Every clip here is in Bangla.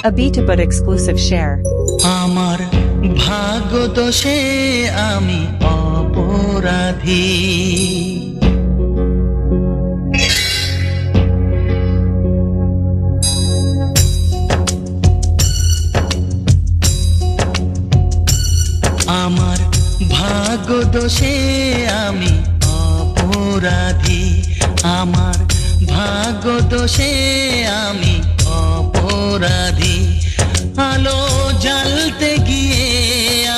A beta but exclusive share. আমার ভাগ্য দোষে আমি অপরাধী। আমার ভাগ্য দোষে আমি অপরাধী। আমার ভাগ্য দোষে আমি অপরাধী। আলো জ্বালতে গিয়ে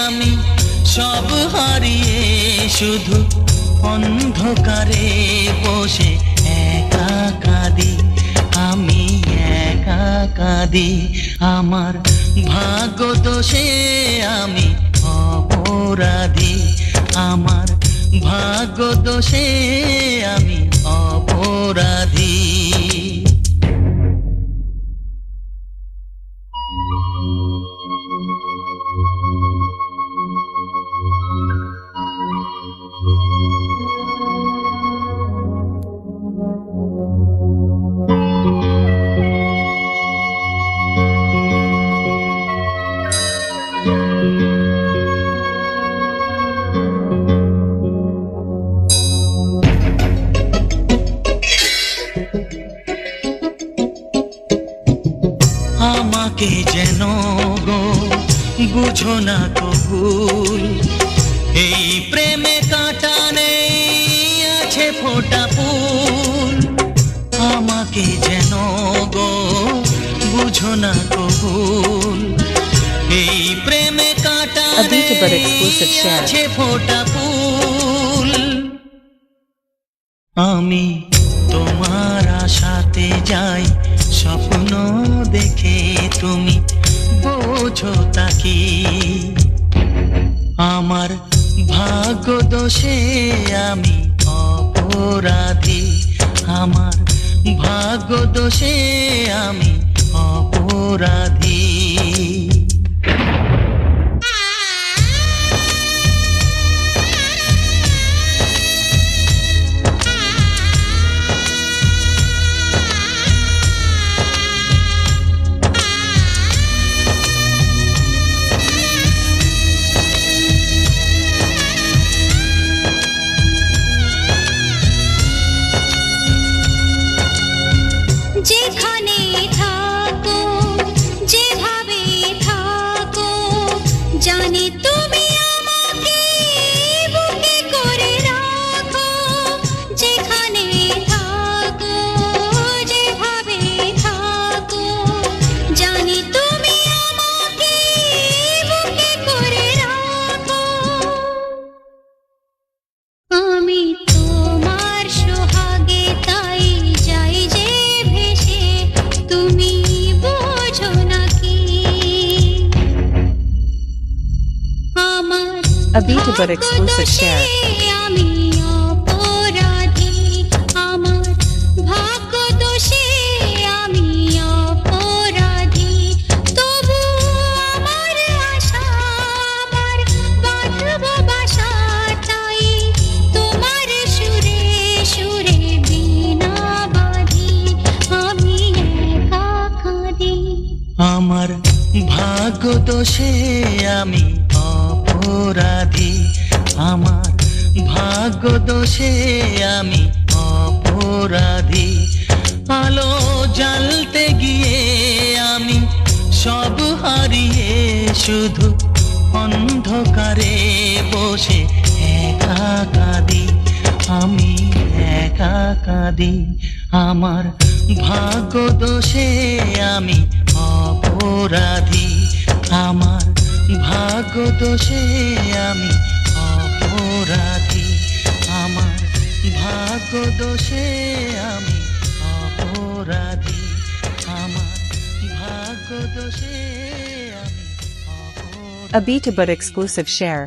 আমি সব হারিয়ে শুধু অন্ধকারে বসে একা কাঁদি। আমি একা কাঁদি। আমার ভাগ্য দোষে আমি অপরাধী। আমার ভাগ্য দোষে আমি অপরাধী। আমাকে যেন গো বুঝো না কবুল, এই প্রেমে কাঁটা নেই আছে ফোটা ফুল। আমাকে যেন গো বুঝো না কবুল, এই প্রেমে কাঁটা নেই আছে ফোটা ফুল। আমি তোমার আশাতে যাই স্বপ্ন দেখে, তুমি বোঝো তাকি। আমার ভাগ্য দোষে আমি অপরাধী। আমার ভাগ্য দোষে আমি অপরাধী। যেখানে থাকো যেভাবে থাকো, জানি তুমি আমাকে বুকে করে রাখো। যেখানে থাকো যেভাবে থাকো, জানি তুমি আমাকে বুকে করে রাখো। আমি তোমার সোহাগে তাই যাই যে ভেসে, তুমি বোঝো নাকি। আমার A beta but exclusive share. আমি অপরাধী। আমার ভাগ্য দোষে আমি অপরাধী। তবু আমার আশা আমার বাঁধব বাসা, তাই তোমার সুরে সুরে বীণা বাঁধি। আমি একা কাঁদি। আমার ভাগ্য দোষে আমি অপরাধী। আমার ভাগ্য দোষে আমি অপরাধী। আলো জ্বালতে গিয়ে আমি সব হারিয়ে শুধু অন্ধকারে বসে একা কাঁদি। আমি একা কাঁদি। আমার ভাগ্য দোষে আমি অপরাধী। আমার ভাগ্য দোষে আমি অপরাধী। আমার ভাগ্য দোষে আমি অপরাধী। আমার ভাগ্য দোষে আমি অপরাধী। A beta but exclusive share.